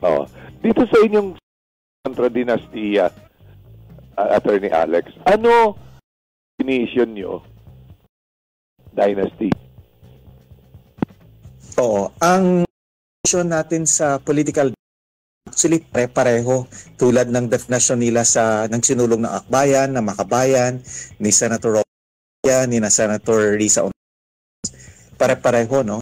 Oh. Dito sa inyong kontra-dinastiya, Attorney Alex, ano definition nyo dynasty? Oo. Ang definition natin sa political actually pare-pareho tulad ng definition nila ng sinulong ng Akbayan, ng Makabayan, ni Senator Roque, ni na Senator Risa. Pare-pareho, no?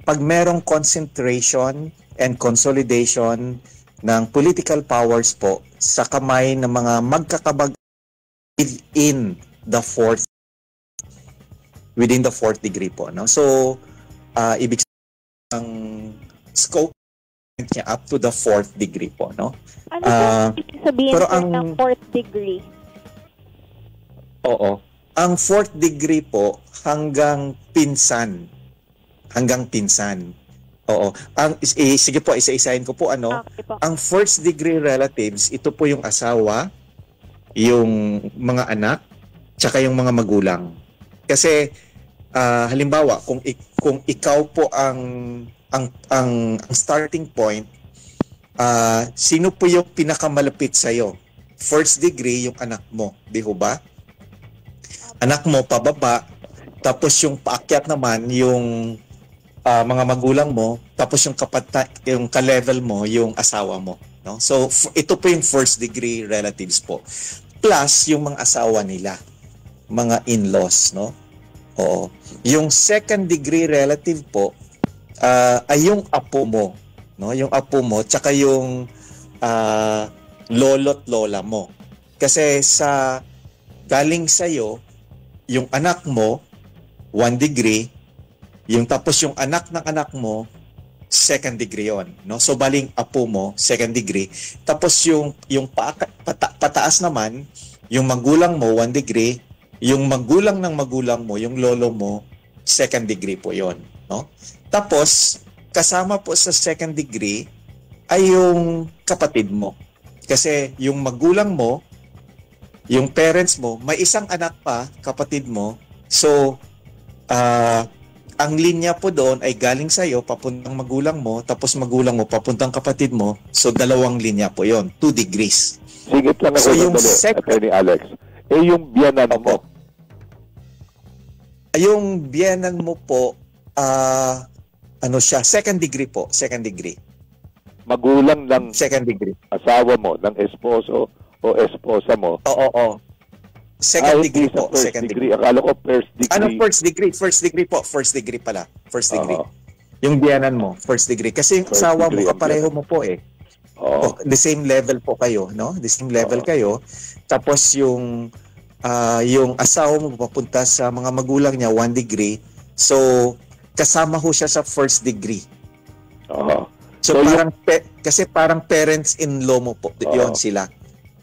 Pag merong concentration and consolidation ng political powers po sa kamay ng mga magkakabag within the fourth degree po, no? So ibig sabihin ang scope niya up to the fourth degree po, no? Ano ibig sabihin pero ng fourth degree? Oo. Ang fourth degree po hanggang pinsan. Oo. Sige po, isa-isahin ko po ano. Okay po. Ang first degree relatives, ito po yung asawa, yung mga anak, tsaka yung mga magulang. Kasi halimbawa, kung ikaw po ang starting point, sino po yung pinakamalapit sa iyo? First degree yung anak mo, di ho ba? Anak mo pababa, tapos yung paakyat naman yung mga magulang mo, tapos yung yung ka-level mo yung asawa mo, no? So ito po yung first degree relatives po. Plus yung mga asawa nila, mga in-laws, no? Oo. Yung second degree relative po ay yung apo mo, no? Yung apo mo tsaka yung lolo't lola mo. Kasi galing sa iyo yung anak mo 1 degree, tapos yung anak ng anak mo second degree yon, no? So baling apo mo second degree, tapos yung pataas naman yung magulang mo 1 degree, yung magulang ng magulang mo, yung lolo mo, second degree po yon, no? Tapos, kasama po sa second degree ay yung kapatid mo. Kasi yung magulang mo, yung parents mo, may isang anak pa, kapatid mo. So, ang linya po doon ay galing sa'yo, papuntang magulang mo, tapos magulang mo, papuntang kapatid mo. So, 2 linya po yon, 2 degrees. Sigit lang ako yung Attorney Alex. Yung biyanan mo. Yung biyanan mo po, ano siya, second degree po, second degree. Magulang ng second degree. Asawa mo, ng esposo o esposa mo. Oo. Second degree po, second degree. Akala ko first degree. Ano first degree? First degree po, first degree pala. First degree. Yung biyanan mo, first degree. Kasi yung asawa mo, kapareho mo po eh. The same level po kayo, no? The same level kayo. Tapos yung asawa mo papunta sa mga magulang niya 1 degree. So kasama ho siya sa first degree. So kasi parang parents-in-law mo po. Yun sila.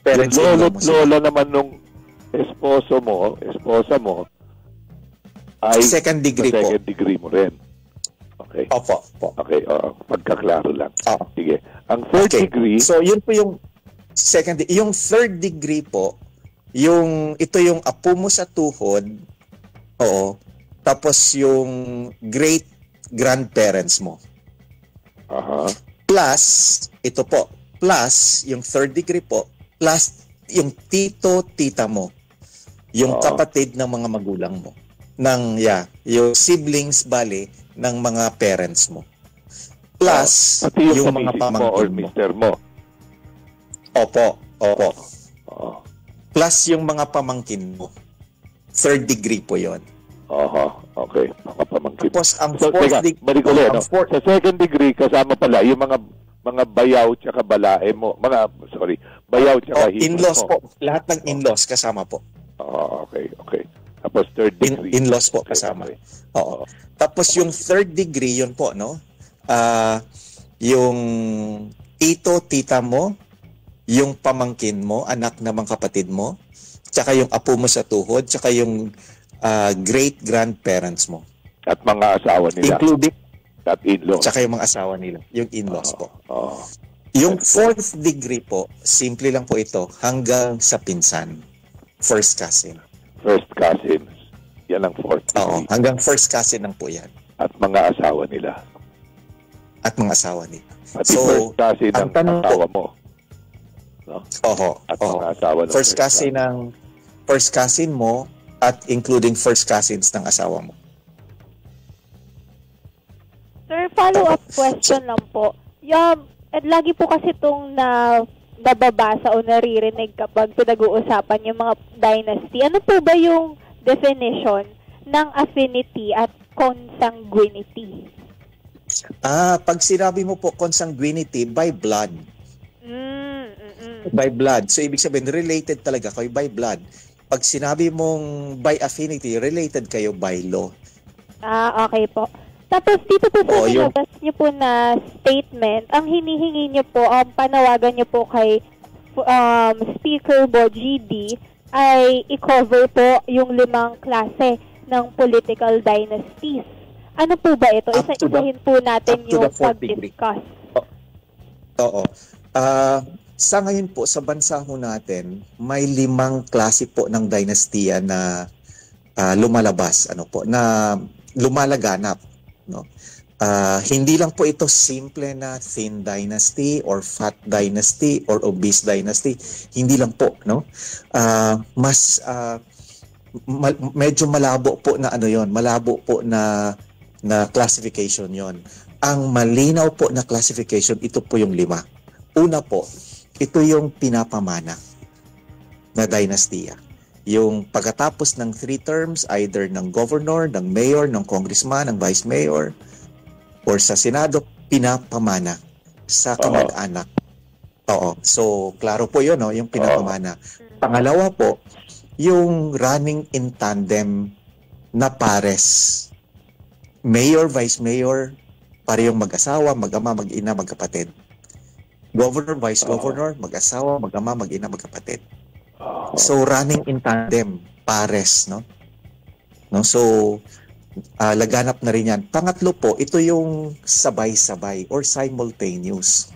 Parents-in-law mo sila. Lola naman nung esposa mo ay second degree po. Second degree mo rin. Okay. Opo. Okay, pagkaklaro lang. Sige. Ang third degree. So yun po yung second degree. Yung third degree po, ito yung apo mo sa tuhod. Oo. Tapos yung great grandparents mo. Plus, ito po. Plus, yung third degree po. Plus, yung tito-tita mo. Yung kapatid ng mga magulang mo. Yung siblings, bali, ng mga parents mo. Plus, yung mga pamangkin mo. Mister mo. Opo. Plus, yung mga pamangkin mo. Third degree po yon. Okay. Mga pamangkin. Tapos, ang fourth degree. Sa second degree, kasama pala yung mga bayaw tsaka balae mo. Bayaw tsaka himos in-laws mo. po. Lahat ng in-laws kasama po. Okay. Tapos third degree. In-laws po kasama. Okay. Oo. Tapos yung third degree, yun po, no? Yung tito-tita mo, yung pamangkin mo, anak na mga kapatid mo, tsaka yung apo mo sa tuhod, tsaka yung great-grandparents mo. At mga asawa nila. Including at in-laws. Tsaka yung mga asawa nila. Yung in-laws po. Yung fourth degree po, simple lang po ito, hanggang sa pinsan. First cousin. First cousins. Yan ang fourth degree. Hanggang first cousin lang po yan. At mga asawa nila. at mga asawa nila. At first cousin ng asawa mo. No? At mga asawa ng first cousin mo at including first cousins ng asawa mo. Sir, follow-up question lang po. Lagi po kasi itong nababasa o naririnig kapag pinag-uusapan yung mga dynasty. Ano po ba yung definition ng affinity at consanguinity? Pag sinabi mo po consanguinity, by blood. By blood. So, ibig sabihin, related talaga kayo by blood. Pag sinabi mong by affinity, related kayo by law. Okay po. Tapos, dito po sa nilabas niyo po na statement, ang hinihingi niyo po, panawagan niyo po kay Speaker Bo GD ay i-cover po yung 5 klase ng political dynasties. Ano po ba ito? Isa-isahin po natin yung pag-discuss. Oo. Sa ngayon po, sa bansa ho natin, may 5 klase po ng dynastiya na lumalabas, na lumalaganap. No? Hindi lang po ito simple na thin dynasty or fat dynasty or obese dynasty. Hindi lang po, no? Medyo malabo po na malabo po na classification yon. Ang malinaw po na classification, ito po yung 5. Una po, ito yung pinapamana na dynastiya. Yung pagkatapos ng 3 terms, either ng governor, ng mayor, ng congressman, ng vice mayor, or sa Senado, pinapamana sa kamag-anak. Oo. So, klaro po yun, no? Yung pinapamana. Pangalawa po, yung running in tandem na pares. Mayor, vice mayor, parehong mag-asawa, mag-ama, mag-ina, magkapatid. Governor, vice governor, mag-asawa, mag-ama, mag-ina, magkapatid. So, running in tandem, pares, no? So, laganap na rin yan. Pangatlo po, ito yung sabay-sabay or simultaneous.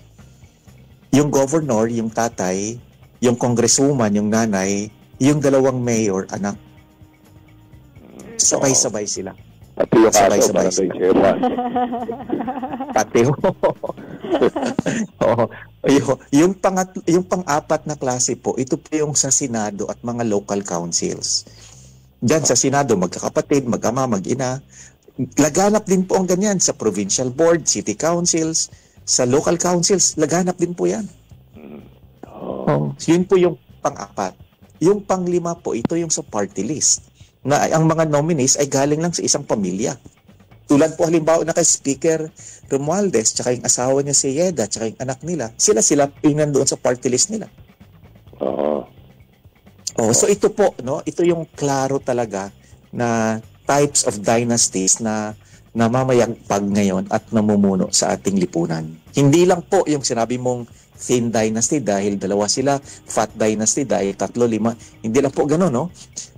Yung governor, yung tatay, yung congresswoman, yung nanay, yung 2 mayor, anak. Sabay-sabay sila. Pati yung sabay-sabay sila. Pati yung pang-apat na klase po, ito po yung sa Senado at mga local councils. Diyan sa Senado, magkakapatid, mag-ama, mag-ina. Laganap din po ang ganyan sa provincial board, city councils, sa local councils, laganap din po yan. Yun po yung pang-apat. Yung pang-5 po, ito yung sa party list. Na ang mga nominees ay galing lang sa isang pamilya. Tulad po halimbawa na kay Speaker Romualdez, tsaka yung asawa niya si Yeda, tsaka yung anak nila, sila yung nandoon sa party list nila. So ito po, no? Ito yung klaro talaga na types of dynasties na namamayagpag ngayon at namumuno sa ating lipunan. Hindi lang po yung sinabi mong thin dynasty dahil 2 sila, fat dynasty dahil 3, 5. Hindi lang po gano'n, no?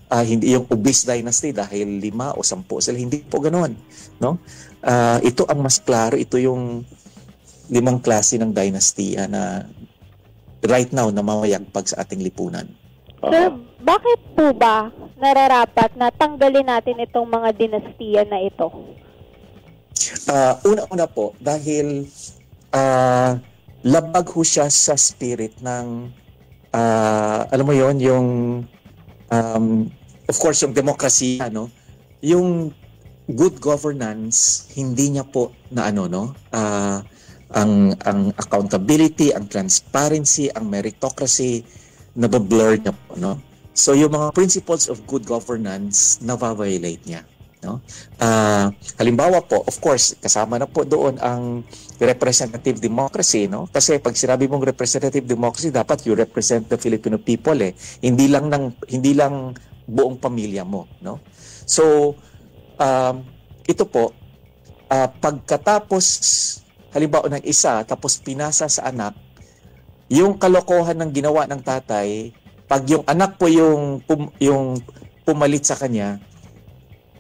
Hindi yung obese dynasty dahil 5 o 10 sila. Hindi po gano'n, no? Ito ang mas klaro. Ito yung 5 klase ng dynasty na right now namamayagpag sa ating lipunan. Sir, bakit po ba nararapat na tanggalin natin itong mga dinastiya na ito? Una-una po, dahil labag ho siya sa spirit ng, alam mo yon yung, of course, yung demokrasya, no? Yung good governance, hindi niya po na ang accountability, ang transparency, ang meritocracy, nabablur niya po, no? So, yung mga principles of good governance, nabaviolate niya, no? Halimbawa po, of course, kasama na po doon ang representative democracy, no? Kasi pag sinabi mong representative democracy, dapat you represent the Filipino people, Hindi lang buong pamilya mo, no? So, ito po, pagkatapos, halimbawa ng isa, tapos pinasa sa anak, yung kalokohan ng ginawa ng tatay, pag yung anak po yung pumalit sa kanya,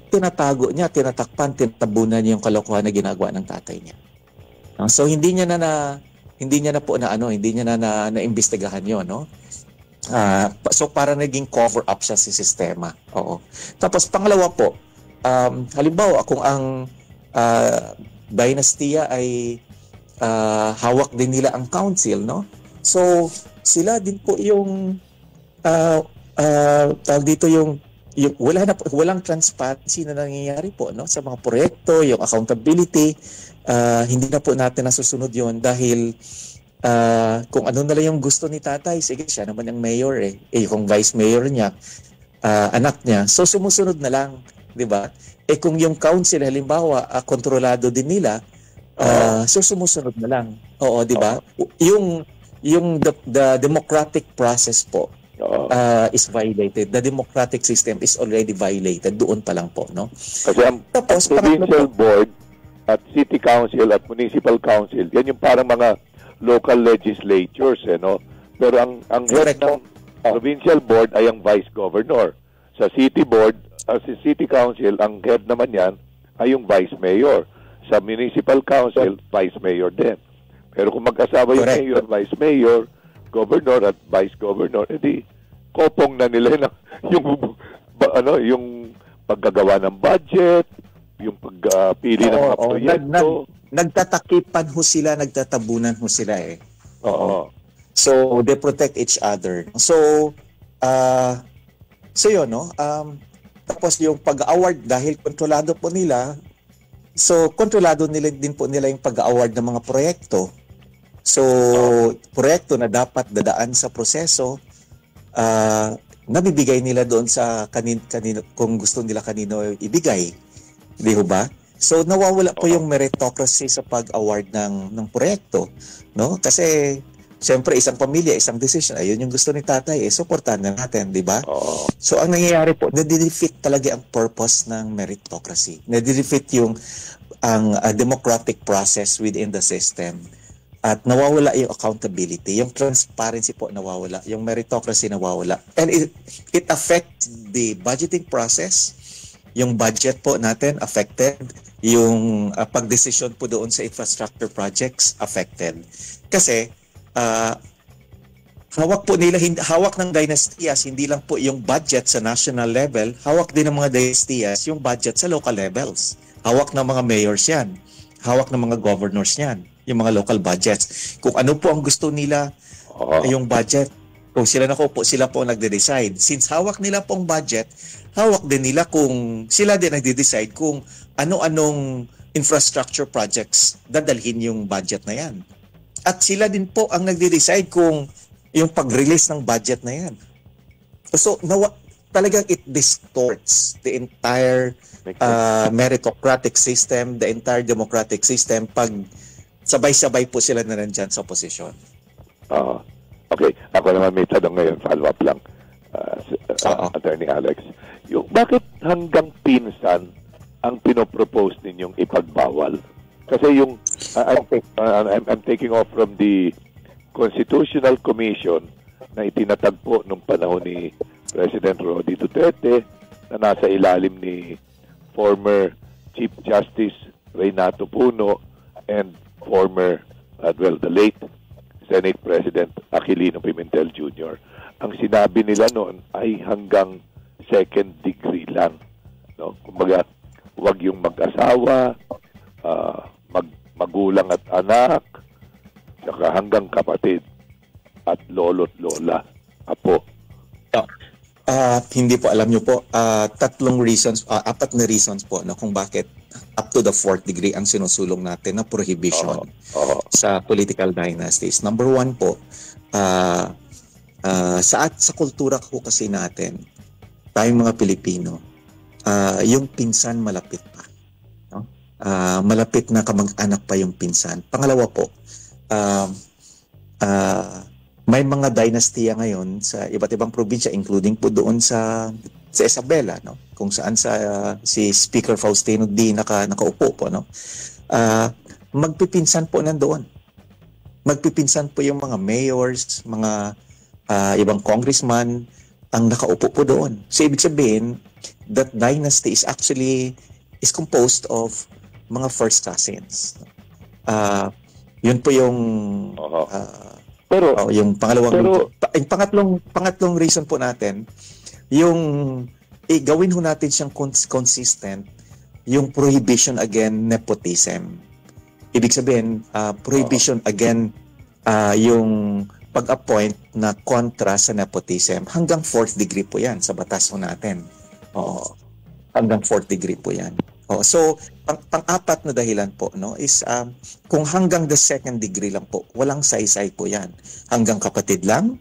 tinatago niya, tinatakpan, tinatabunan niya yung kalokohan na ginagawa ng tatay niya. So hindi niya na imbestigahan 'yon, no? So para naging cover up siya sa sistema. Oo. Tapos pangalawa po, halimbawa kung ang dynastiya ay hawak din nila ang council, no? So sila din po yung tawag dito yung walang transparency na nangyayari po, no, sa mga proyekto, yung accountability. Hindi na po natin nasusunod yon dahil kung ano na lang yung gusto ni tatay, sige, siya naman yung mayor kung vice mayor niya, anak niya, so sumusunod na lang, di ba? Kung yung council halimbawa kontrolado din nila, so sumusunod na lang. Oo, di ba? Yung the democratic process po is violated. The democratic system is already violated doon pa lang po, no? Kasi ang provincial board at city council at municipal council, yan yung parang mga local legislatures, no? Pero ang head ng provincial board ay ang vice governor. Sa city board, sa city council, ang head naman yan ay yung vice mayor. Sa municipal council, vice mayor din. Pero kung mag-asawa yung mayor, vice mayor, governor at vice governor, edi kopong na nila yung paggagawa ng budget, yung pagpili ng mga proyekto. Nagtatakipan ho sila, nagtatabunan ho sila Oo. So they protect each other. So yun, no? Tapos yung pag-award, dahil kontrolado po nila, so kontrolado nila din po nila yung pag-award ng mga proyekto. So proyekto na dapat dadaan sa proseso, nabibigay nila doon sa kanino kung gusto nila kanino ibigay. Di ba? So nawawala po yung meritocracy sa pag-award ng proyekto, no? Kasi siyempre isang pamilya, isang decision, ayun yung gusto ni tatay, suportahan na natin, di ba? So ang nangyayari po, nadi-defeat talaga ang purpose ng meritocracy. Nadi-defeat yung democratic process within the system. At nawawala yung accountability, yung transparency po nawawala, yung meritocracy nawawala. And it affects the budgeting process. Yung budget po natin affected, yung pagdesisyon po doon sa infrastructure projects affected. Kasi hawak ng dynasties, hindi lang po yung budget sa national level, hawak din ng mga dynasties yung budget sa local levels. Hawak ng mga mayors yan, hawak ng mga governors yan, yung mga local budgets. Kung ano po ang gusto nila, yung budget, kung sila po ang nagde-decide. Since hawak nila pong budget, hawak din nila kung sila din nagde-decide kung ano-anong infrastructure projects dadalhin yung budget na yan. At sila din po ang nagde-decide kung yung pag-release ng budget na yan. So, talagang it distorts the entire meritocratic system, the entire democratic system pag sabay-sabay po sila na nandyan sa posisyon. Okay, ako naman may tanong ngayon, follow-up lang, Attorney Alex. Bakit hanggang pinsan ang pinopropose ninyong ipagbawal? Kasi yung, I'm taking off from the Constitutional Commission na itinatagpo nung panahon ni President Roddy Duterte na nasa ilalim ni former Chief Justice Renato Puno and former, the late Senate President Aquilino Pimentel Jr. Ang sinabi nila noon ay hanggang second degree lang. No? Kumbaga, huwag yung mag-asawa, magulang at anak, saka hanggang kapatid at lolo't lola, apo. Hindi po, alam nyo po, apat na reasons po, no, kung bakit up to the fourth degree ang sinusulong natin na prohibition sa political dynasties. Number one po, sa kultura ko kasi natin, tayong mga Pilipino, yung pinsan malapit pa. No? Malapit na kamag-anak pa yung pinsan. Pangalawa po, may mga dynastiya ngayon sa iba't ibang probinsya, including po doon sa Isabela, no? Kung saan si Speaker Faustino D nakaupo po, no? Magpipinsan po nandoon. Magpipinsan po yung mga mayors, mga ibang congressman ang nakaupo po doon. So ibig sabihin, that dynasty is composed of mga first cousins. Yun po yung yung pangatlong reason po natin, yung gawin ho natin siyang consistent, yung prohibition against nepotism. ibig sabihin, prohibition again yung pag-appoint na kontra sa nepotism. Hanggang 4th degree po yan sa batas po natin. Oo. Hanggang 4th degree po yan. So, pang-apat na dahilan po is kung hanggang the 2nd degree lang po, walang saysay po yan. Hanggang kapatid lang,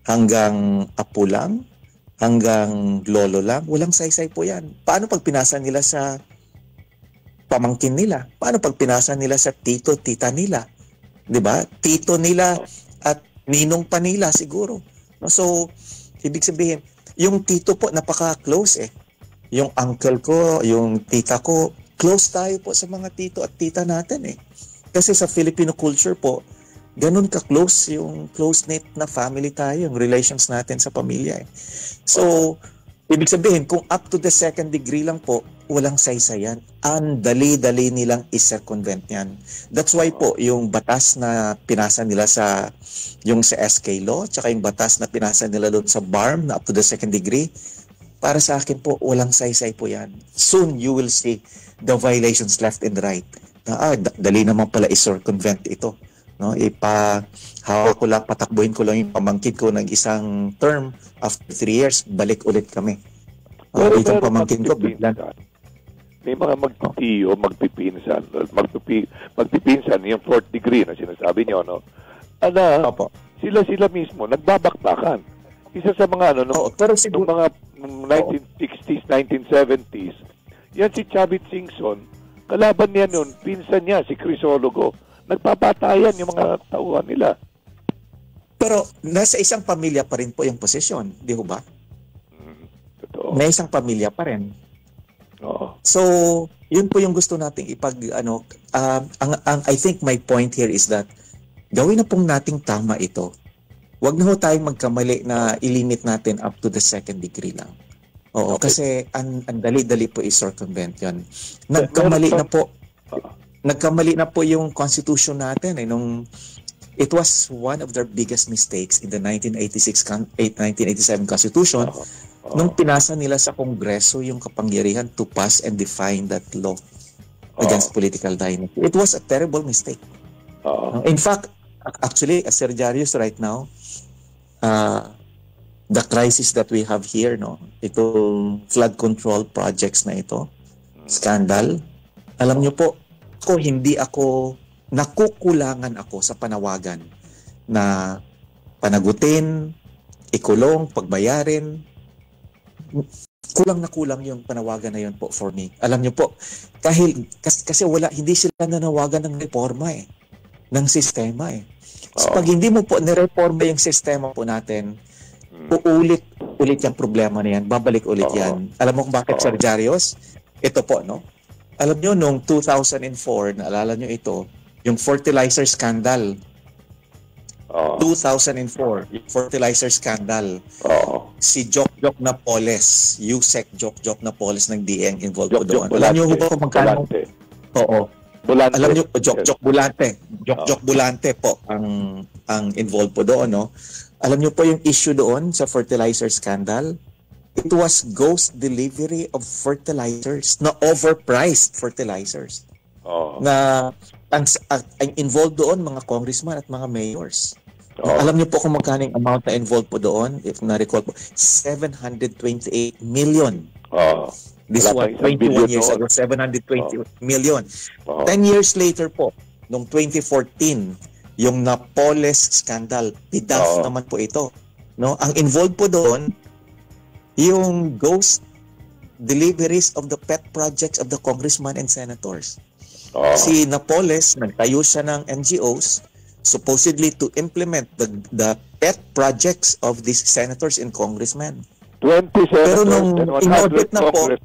hanggang apo lang, hanggang lolo lang, walang saysay po yan. Paano pag pinasa nila sa pamangkin nila? Paano pag pinasa nila sa tito, tita nila? 'Di ba? Tito nila at ninong pa nila siguro. So, ibig sabihin, yung tito po napaka-close eh. Yung uncle ko, yung tita ko, close tayo po sa mga tito at tita natin eh. Kasi sa Filipino culture po, ganun ka-close yung close-knit na family tayo, yung relations natin sa pamilya eh. So, ibig sabihin, kung up to the 2nd degree lang po, walang saysayan. Ang dali-dali nilang i-circumvent yan. That's why po, yung batas na pinasa nila sa SK law, tsaka yung batas na pinasa nila doon sa BARM na up to the 2nd degree, para sa akin po, walang saysay po yan. Soon, you will see the violations left and right. Dali naman pala i-circumvent ito. Hawak ko lang, patakbuhin ko lang yung pamangkin ko ng isang term. After 3 years, balik ulit kami. Itong pamangkin ko, biglan. May mga magtitiyo, magpipinsan, yung 4th degree na sinasabi niyo, Opo. Sila mismo, nagbabakbakan. Isa sa mga, pero siguro, mga 1960s, 1970s, yan si Chavit Singson, kalaban niya nun, pinsan niya, si Crisologo. Nagpapatayan yung mga tauhan nila. Pero nasa isang pamilya pa rin po yung posisyon, di ho ba? Totoo. May isang pamilya pa rin. Oo. So, yun po yung gusto nating I think my point here is that gawin na pong nating tama ito. Huwag na ho tayong magkamali na ilimit natin up to the 2nd degree lang. Oo, okay. Kasi ang dali-dali po i-circumvent yun. Nagkamali na po yung constitution natin nung it was one of their biggest mistakes in the 1987 Constitution nung pinasa nila sa Kongreso yung kapangyarihan to pass and define that law against political dynasty. It was a terrible mistake. In fact, actually, Sir Jarius, right now, the crisis that we have here, itong flood control projects na ito, scandal, alam nyo po, nakukulangan ako sa panawagan na panagutin, ikulong, pagbayarin. Kulang na kulang yung panawagan na yun po for me. Alam niyo po, kasi hindi sila nanawagan ng reforma ng sistema So pag hindi mo po nireforma yung sistema po natin, uulit yung problema na yan, babalik ulit yan. Alam mo kung bakit, Sir Jarius? Ito po, alam nyo, noong 2004, naalala nyo ito, yung fertilizer scandal. 2004, yung fertilizer scandal. Si Jokjok Napoles, Yusek Jokjok Napoles ng DN involved po doon. Alam nyo ba kung magkano? Bulante. Alam nyo, Jokjok Bulante. Jokjok Bulante po ang involved po doon. Alam nyo po yung issue doon sa fertilizer scandal? It was ghost delivery of fertilizers, na overpriced fertilizers. Na ang involved doon mga congressman at mga mayors. Alam niyo po kung magkano yung amount na involved po doon, if na-recall po, 728 million. This was 21 years ago, 720 million. 10 years later po, noong 2014, yung Napoles scandal, PDAF naman po ito. Ang involved po doon, yung ghost deliveries of the pet projects of the congressman and senators. Si Napoles, nagtayo siya ng NGOs supposedly to implement the pet projects of these senators and congressmen. 20 senators. Pero nung inaudit na po, 20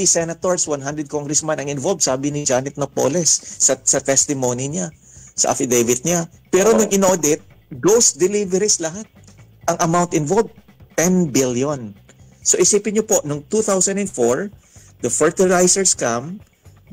senators, 100 congressmen ang involved, sabi ni Janet Napoles sa testimony niya, sa affidavit niya. Pero nung inaudit, ghost deliveries lahat. Ang amount involved, 10 billion. So isipin niyo po, nung 2004, the fertilizer scam,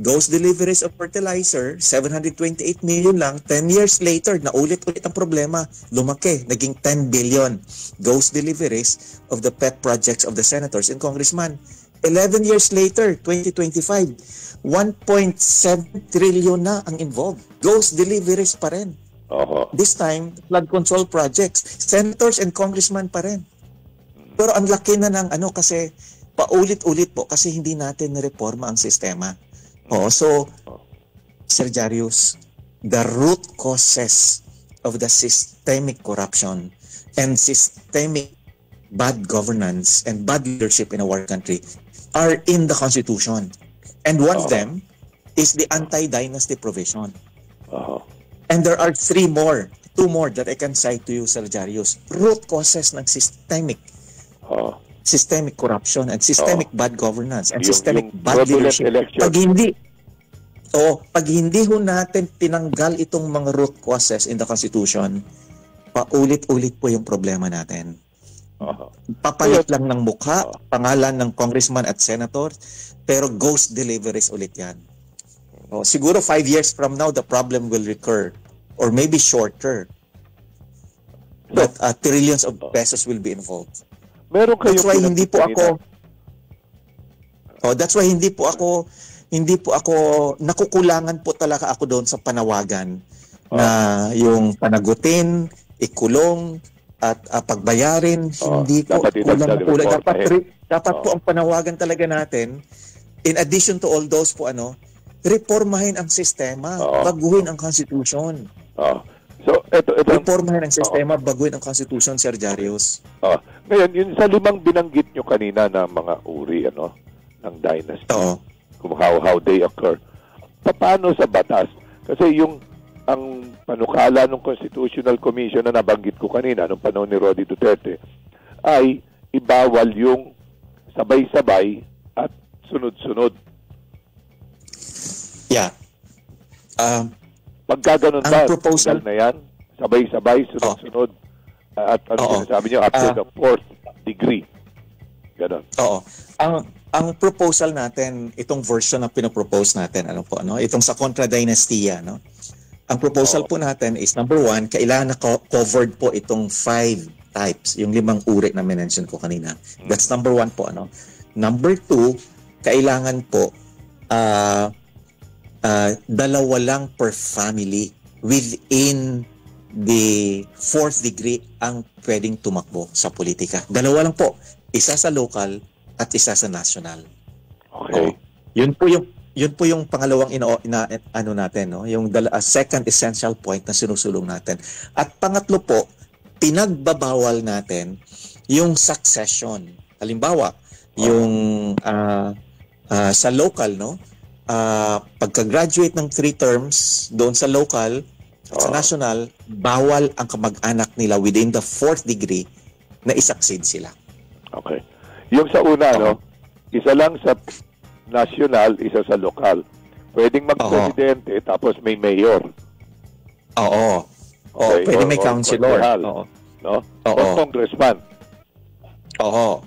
ghost deliveries of fertilizer, 728 million lang. 10 years later, naulit-ulit ang problema. Lumaki, naging 10 billion. Ghost deliveries of the pet projects of the senators and congressmen. 11 years later, 2025, 1.7 trillion na ang involved. Ghost deliveries pa rin. This time, flood control projects. Senators and congressmen pa rin. Pero ang laki na ng kasi paulit-ulit po kasi hindi natin reforma ang sistema. So, Sir Jarius, the root causes of the systemic corruption and systemic bad governance and bad leadership in our country are in the Constitution. And one of them is the anti-dynasty provision. And there are two more that I can cite to you, Sir Jarius. Root causes ng systemic corruption and systemic bad governance and systemic bad leadership. Pag hindi ho natin tinanggal itong mga root causes in the Constitution, paulit-ulit po yung problema natin. Papalit lang ng mukha, pangalan ng congressman at senator, pero ghost deliveries ulit yan. Siguro 5 years from now, the problem will recur or maybe shorter. But trillions of pesos will be involved. That's why hindi po ako nakukulangan po talaga ako doon sa panawagan na yung panagutin, ikulong at pagbayarin, hindi po kulang. Dapat po ang panawagan talaga natin, in addition to all those po reformahin ang sistema, baguhin ang Constitution. So, ito reformahin ang sistema, baguhin ang Constitution, Sir Jarius. Ngayon, yun sa 5 binanggit nyo kanina na mga uri ng dynasty, kung how they occur. Paano sa batas? Kasi ang panukala ng Constitutional Commission na nabanggit ko kanina nung panahon ni Roddy Duterte ay ibawal yung sabay-sabay at sunod-sunod. Yeah. Pagka ganun ba, proposal na yan, sabay-sabay, sunod-sunod, at sinasabi nyo, up to the 4th degree. Ganon. Ang proposal natin, itong version na pinopropose natin, itong sa Contra Dynastia, ang proposal po natin is, number 1, kailangan na covered po itong 5 types, yung 5 uri na mention ko kanina. That's number 1 po. Number 2, kailangan po, 2 lang per family within the 4th degree ang pwedeng tumakbo sa politika. 2 lang po. Isa sa local at isa sa national. Okay. Yun po yung pangalawang natin, yung second essential point na sinusulong natin. At pangatlo po, pinagbabawal natin yung succession. Halimbawa, yung sa local, pagka-graduate ng 3 terms doon sa local at sa national, bawal ang kamag-anak nila within the 4th degree na i-succeed sila. Okay. Yung sa una, isa lang sa national, isa sa lokal. Pwedeng mag-presidente tapos may mayor. Okay. Pwede may councilor. O congressman.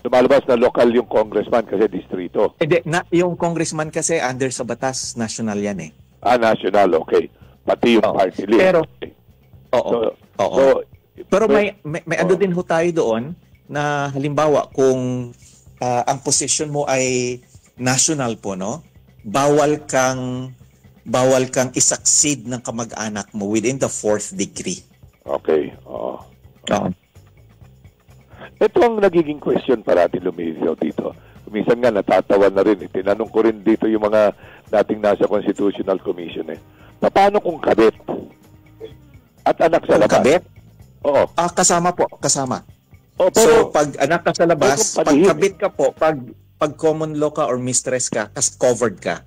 Lumalabas na lokal yung congressman kasi distrito. Yung congressman kasi under sa batas, national yan eh. National, okay. Pati yung party list. Pero, So, pero may ano din ho tayo doon na halimbawa kung ang position mo ay national po, bawal kang i-succeed ng kamag-anak mo within the 4th degree. Okay. Ito ang nagiging question parati lumilitaw dito. Minsan nga natatawa na rin. Tinanong ko rin dito yung mga dating nasa Constitutional Commission. Paano kung kabit? At anak sa labas? Kabit? Oo. Kasama po. Kasama. Pero, so, pag anak ka sa labas, pag kabit ka po, pag common law ka or mistress ka, covered ka.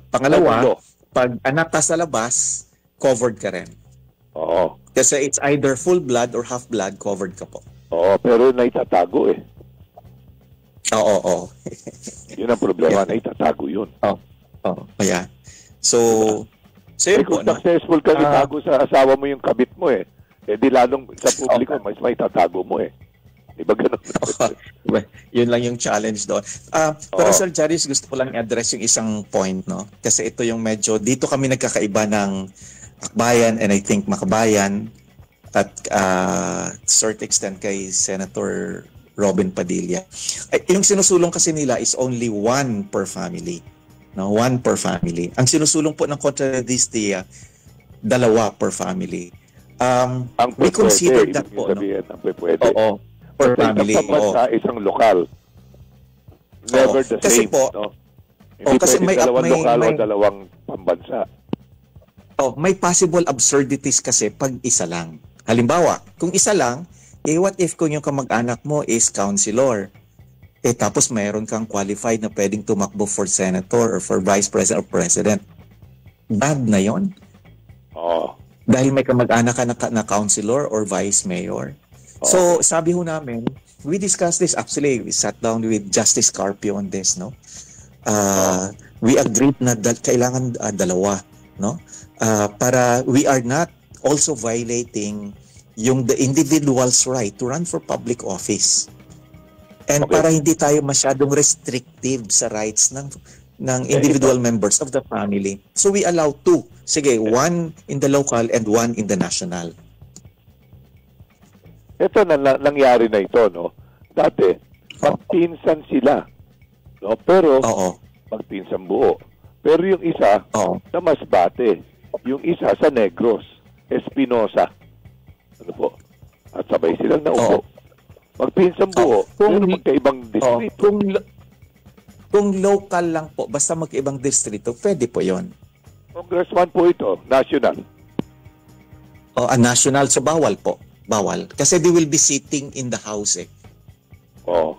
Pangalawa, pag anak ka sa labas, covered ka rin. Oo. Kasi it's either full blood or half blood, covered ka po. Pero naitatago eh. Oo. Yun ang problema, naitatago yun. Kaya. So yun po, kung successful ka itago sa asawa mo yung kabit mo eh. Di lalong sa publiko, mas may tatago mo eh. Diba ganun? Yun lang yung challenge doon. Pero Sir Jarius, gusto ko lang i-address yung isang point, Kasi ito yung medyo, dito kami nagkakaiba ng Akbayan and I think Makabayan at certain extent kay Senator Robin Padilla. Yung sinusulong kasi nila is only one per family. No, one per family. Ang sinusulong po ng Contradistia, dalawa per family. Ang We considered that po. Sabihin, ang pwede. Oo, per family. Isang bansa, isang lokal. Never the kasi same. Po, no? Hindi kasi may dalawang lokal o dalawang pambansa. May possible absurdities kasi pag isa lang. Halimbawa, kung isa lang, what if kung yung kamag-anak mo is councilor? Tapos mayroon kang qualified na pwedeng tumakbo for senator or for vice president or president. Bad na yon. Dahil may kamag-anak ka na councilor or vice mayor. So, sabi ho namin, we discussed this actually. We sat down with Justice Carpio on this, no? We agreed na kailangan dalawa, no? Para we are not also violating the individual's right to run for public office. And para hindi tayo masyadong restrictive sa rights ng individual members of the family. So we allow two. Sige, one in the local and one in the national. Ito nangyari na ito, no? Dati, magpinsan sila. No? Pero, magpinsan buo. Pero yung isa, na Masbate. Yung isa sa Negros, Espinosa. Ano po? At sabay silang naupo. Magpinsan buo, pero magkaibang distrito. Kung local lang po, basta magkaibang distrito, pwede po yon. Congressman po ito, national. National, so bawal po. Bawal. Kasi they will be sitting in the house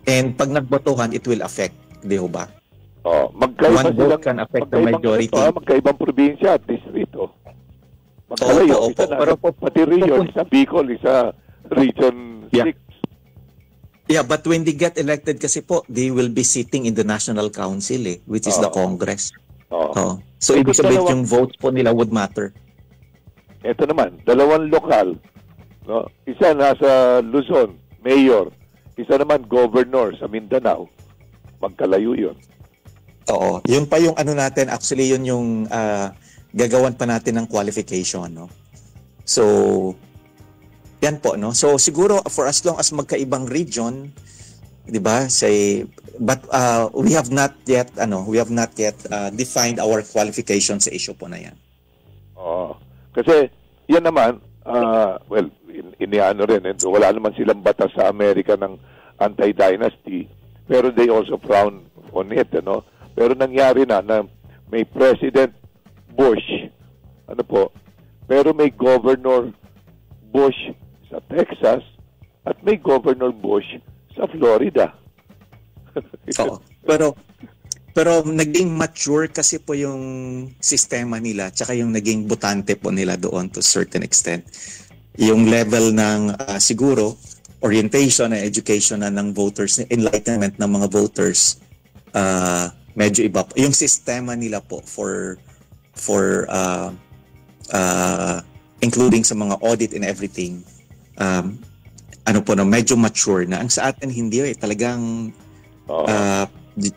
And pag nagbotohan, it will affect. Di ba? One vote can affect the majority. Magkaibang probinsya at distrito. Magkalayo. Pero pati region, isa Bicol, isa region 6. Yeah, but when they get elected kasi po, they will be sitting in the National Council which is the Congress. So, ibig sabihin yung votes po nila would matter. Ito naman, dalawang lokal. No? Isa nasa Luzon, mayor. Isa naman governor sa Mindanao. Magkalayo yun. Yun pa yung ano natin, actually yun yung gagawan pa natin ng qualification. No? So, yan po, no? So siguro for as long as magkaibang region, 'di ba? But we have not yet defined our qualifications sa issue po na 'yan. Kasi yan naman iniano rin wala naman silang batas sa Amerika ng anti-dynasty, pero they also frown on it, no? Pero nangyari na may President Bush, pero may Governor Bush sa Texas at may Governor Bush sa Florida. Pero naging mature kasi po yung sistema nila tsaka yung naging botante po nila doon to certain extent. Yung level ng siguro orientation and education na ng voters, enlightenment ng mga voters, medyo iba po. Yung sistema nila po for including sa mga audit and everything, medyo mature na. Ang sa atin hindi talagang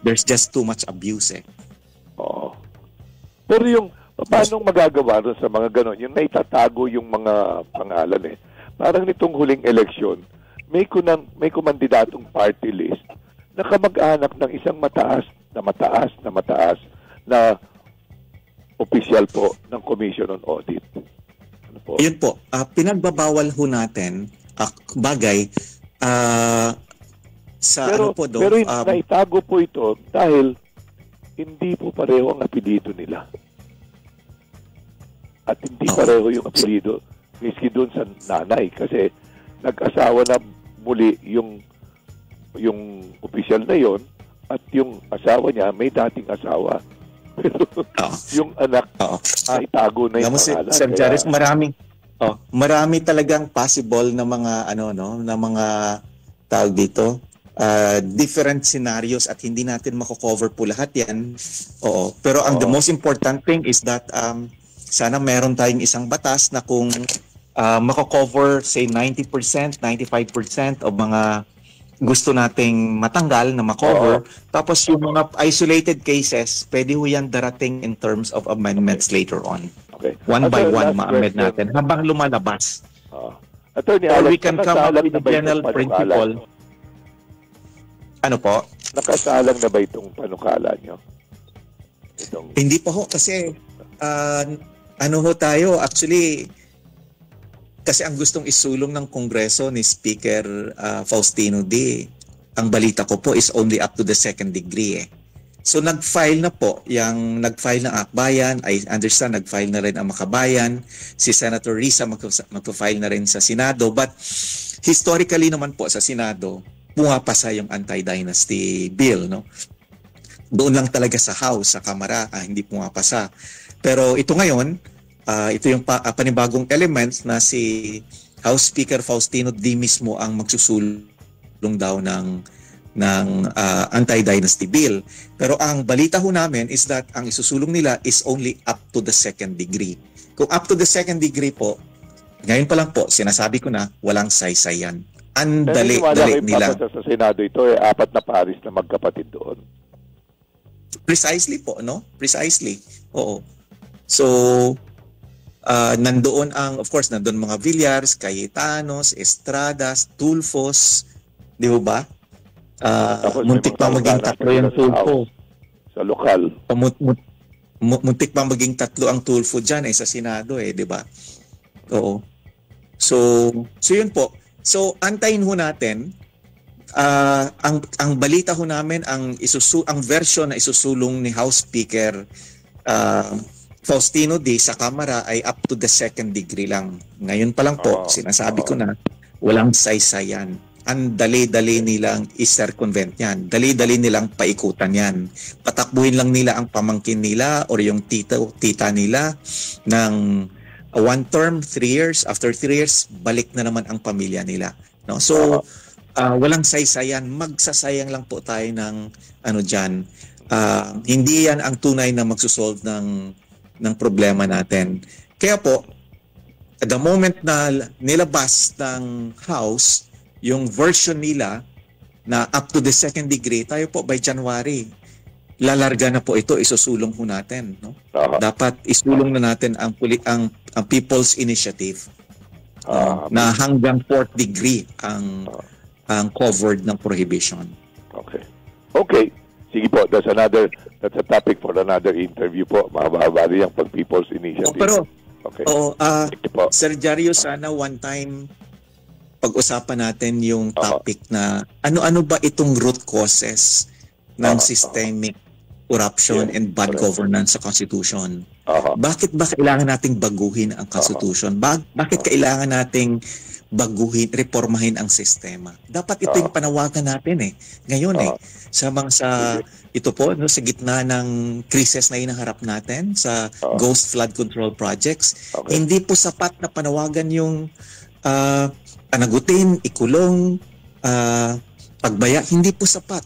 there's just too much abuse Pero yung paano magagawa rin sa mga ganon, yung naitatago yung mga pangalan Parang nitong huling eleksyon, may kumandidatong party list na kamag-anak ng isang mataas na opisyal po ng Commission on Audit. Yun po, pinagbabawal ho natin bagay sa pero naitago po ito dahil hindi po pareho ang apelyido nila. At hindi pareho yung apelyido miski doon sa nanay kasi nag-asawa na muli yung opisyal na yon at yung asawa niya may dating asawa. Pero yung anak itago na yung pangalan. Sir Charis, marami talagang possible na mga na mga tawag dito, different scenarios at hindi natin mako-cover po lahat 'yan. Pero the most important thing is that sana meron tayong isang batas na kung mako-cover say 90%, 95% of mga gusto nating matanggal na makover. Tapos yung mga isolated cases, pwede ho yan darating in terms of amendments later on. One by one ma-amend natin habang lumalabas. Attorney Or Alex, we can come up with a general principle. Ano po? Nakasalang na ba itong panukala nyo? Hindi pa ho kasi ano ho tayo actually kasi ang gustong isulong ng Kongreso ni Speaker Faustino D, ang balita ko po is only up to the second degree eh. So nag-file na po, nag-file ng Akbayan, I understand nag-file na rin ang Makabayan, si Senator Risa mag-file na rin sa Senado, but historically naman po sa Senado, pumapasa yung anti-dynasty bill, no? Doon lang talaga sa House, sa Kamara, hindi pumapasa. Pero ito ngayon, ito yung panibagong element na si House Speaker Faustino D mismo ang magsusulong daw ng anti-dynasty bill. Pero ang balita ho namin is that ang isusulong nila is only up to the second degree. Kung up to the second degree po, ngayon pa lang po, sinasabi ko na, walang saysayan. Ang dali nila. Sa Senado ito, 4 na paris na magkapatid doon. Precisely po, no? Precisely. Oo. So, nandoon of course, nandoon mga Villars, Cayetanos, Estradas, Tulfos, di ba? Muntik pa maging 3 yung Tulfo. Sa lokal. Muntik pa maging 3 ang Tulfo dyan sa Senado di ba? Oo. So yun po. So antayin ho natin ang balita ho namin ang version na isusulong ni House Speaker Faustino D sa Kamara ay up to the second degree lang. Ngayon pa lang po, sinasabi ko na walang saysayan. Ang dali-dali nilang i-circumvent yan. Dali-dali nilang paikutan yan. Patakbuhin lang nila ang pamangkin nila or yung tita nila ng 1 term, 3 years. After 3 years, balik na naman ang pamilya nila. No? So, walang saysayan. Magsasayang lang po tayo ng dyan. Hindi yan ang tunay na magsusolve ng problema natin. Kaya po, at the moment na nilabas ng House yung version nila na up to the second degree, tayo po by January, lalarga na po ito, isusulong po natin. No? Dapat isulong na natin ang People's Initiative na hanggang 4th degree ang covered ng prohibition. Okay. Sige po, that's a topic for another interview po. Mahaba yung People's Initiative. Pero, Sir Jario, sana one time pag-usapan natin yung topic na ano-ano ba itong root causes ng systemic corruption and bad governance sa Constitution. Bakit ba kailangan nating baguhin ang Constitution? Bakit kailangan nating reformahin ang sistema? Dapat ito yung panawagan natin ngayon sa gitna ng krisis na hinaharap natin sa ghost flood control projects. Hindi po sapat na panawagan yung panagutin, ikulong, pagbaya, hindi po sapat.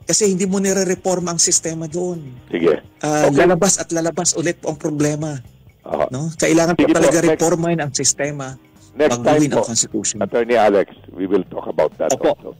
Kasi hindi mo nire-reforma ang sistema doon. Sige. Lalabas ulit po ang problema. No? Kailangan po talaga reformahin ang sistema, baguhin ang Constitution. Attorney Alex, we will talk about that also.